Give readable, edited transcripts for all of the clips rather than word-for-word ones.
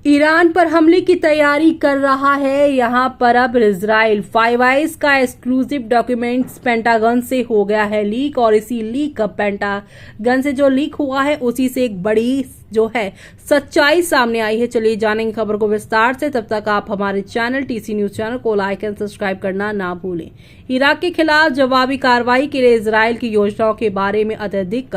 Iran पर हमले की तैयारी कर रहा है। यहां पर अब इजराइल 5 आइज का एक्सक्लूसिव डॉक्यूमेंट्स पेंटागन से हो गया है लीक, और इसी लीक पेंटागन से जो लीक हुआ है उसी से एक बड़ी जो है सच्चाई सामने आई है। चलिए जानेंगे खबर को विस्तार से। तब तक आप हमारे चैनल टीसी न्यूज चैनल को लाइक एंड सब्सक्राइब करना ना भूलें। इराक के खिलाफ जवाबी कार्रवाई के लिए इजराइल की योजनाओं के बारे में अत्यधिक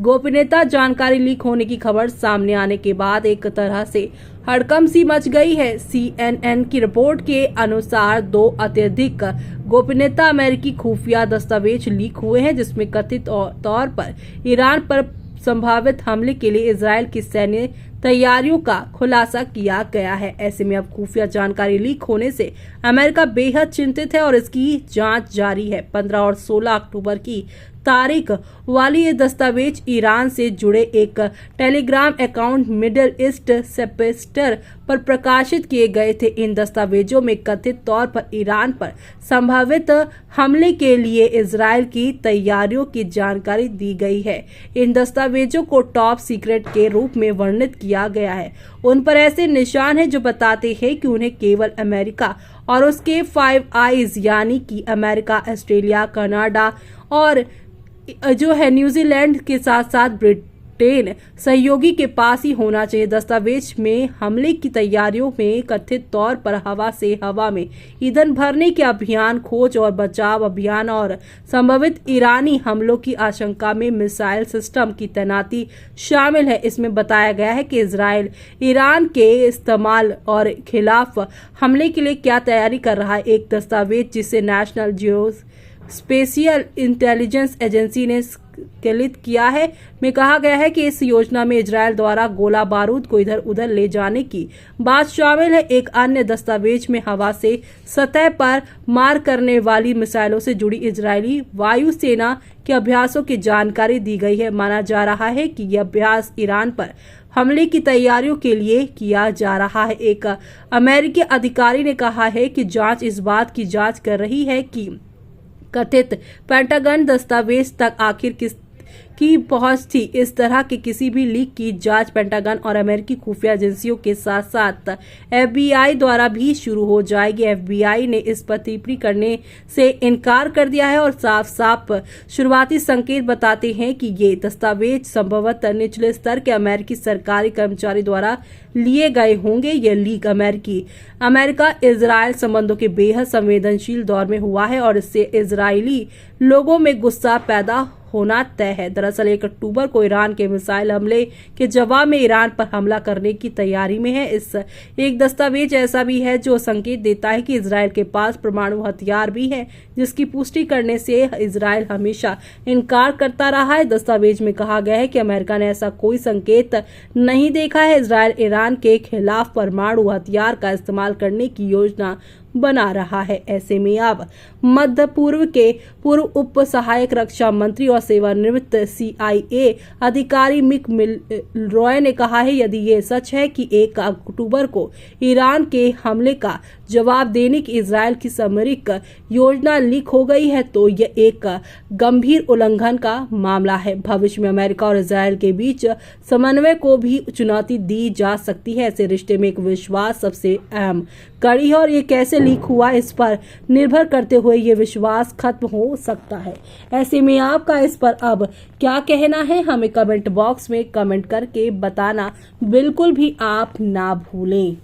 गोपनीयता जानकारी लीक होने की खबर सामने आने के बाद एक तरह से हड़कंप सी मच गई है। CNN की रिपोर्ट के अनुसार 2 अत्यधिक गोपनीयता अमेरिकी खुफिया दस्तावेज लीक हुए हैं, जिसमें कथित तौर पर ईरान पर संभावित हमले के लिए इजराइल की सैन्य तैयारियों का खुलासा किया गया है। ऐसे में अब खुफिया जानकारी लीक होने से अमेरिका बेहद चिंतित है और इसकी जांच जारी है। 15 और 16 अक्टूबर की तारीख वाली ये दस्तावेज ईरान से जुड़े एक टेलीग्राम अकाउंट मिडल ईस्ट सेपेस्टर पर प्रकाशित किए गए थे। इन दस्तावेजों में कथित तौर पर ईरान पर संभावित हमले के लिए इजराइल की तैयारियों की जानकारी दी गई है। इन दस्तावेजों को टॉप सीक्रेट के रूप में वर्णित किया गया है। उन पर ऐसे निशान हैं जो बताते हैं कि उन्हें केवल अमेरिका और उसके 5 आइज यानी कि अमेरिका, ऑस्ट्रेलिया, कनाडा और जो है न्यूजीलैंड के साथ साथ ब्रिटेन सहयोगी के पास ही होना चाहिए। दस्तावेज में हमले की तैयारियों में कथित तौर पर हवा से हवा में ईंधन भरने के अभियान, खोज और बचाव अभियान और संभावित ईरानी हमलों की आशंका में मिसाइल सिस्टम की तैनाती शामिल है। इसमें बताया गया है कि इजराइल ईरान के इस्तेमाल और खिलाफ हमले के लिए क्या तैयारी कर रहा है। एक दस्तावेज जिसे national geospatial intelligence agency ने स्खलित किया है में कहा गया है कि इस योजना में इजराइल द्वारा गोला बारूद को इधर उधर ले जाने की बात शामिल है। एक अन्य दस्तावेज में हवा से सतह पर मार करने वाली मिसाइलों से जुड़ी इजरायली वायुसेना के अभ्यासों की जानकारी दी गई है। माना जा रहा है कि यह अभ्यास ईरान पर हमले की तैयारियों के लिए किया जा रहा है। एक अमेरिकी अधिकारी ने कहा है कि जांच इस बात की जांच कर रही है कि कथित पेंटागन दस्तावेज तक आखिर की पहुंच थी। इस तरह के किसी भी लीक की जांच पेंटागन और अमेरिकी खुफिया एजेंसियों के साथ साथ FBI द्वारा भी शुरू हो जाएगी। FBI ने इस पर टिप्पणी करने से इनकार कर दिया है और साफ साफ शुरुआती संकेत बताते हैं कि ये दस्तावेज संभवतः निचले स्तर के अमेरिकी सरकारी कर्मचारी द्वारा लिए गए होंगे। यह लीक अमेरिका इजराइल संबंधों के बेहद संवेदनशील दौर में हुआ है और इससे इजरायली लोगों में गुस्सा पैदा होना तय है। दरअसल 1 अक्टूबर को ईरान के मिसाइल हमले के जवाब में ईरान पर हमला करने की तैयारी में है। इस एक दस्तावेज ऐसा भी है जो संकेत देता है कि इजराइल के पास परमाणु हथियार भी है, जिसकी पुष्टि करने से इजराइल हमेशा इनकार करता रहा है। दस्तावेज में कहा गया है कि अमेरिका ने ऐसा कोई संकेत नहीं देखा है। इजराइल ईरान के खिलाफ परमाणु हथियार का इस्तेमाल करने की योजना बना रहा है। ऐसे में अब मध्य पूर्व के पूर्व उप सहायक रक्षा मंत्री और सेवानिवृत्त CIA अधिकारी मिक मिलरॉय ने कहा है, यदि ये सच है कि 1 अक्टूबर को ईरान के हमले का जवाब देने की इजराइल की सामरिक योजना लीक हो गई है, तो यह एक गंभीर उल्लंघन का मामला है। भविष्य में अमेरिका और इजराइल के बीच समन्वय को भी चुनौती दी जा सकती है। ऐसे रिश्ते में एक विश्वास सबसे अहम कड़ी है और ये कैसे लीक हुआ इस पर निर्भर करते हुए ये विश्वास खत्म हो सकता है। ऐसे में आपका इस पर अब क्या कहना है, हमें कमेंट बॉक्स में कमेंट करके बताना बिल्कुल भी आप ना भूलें।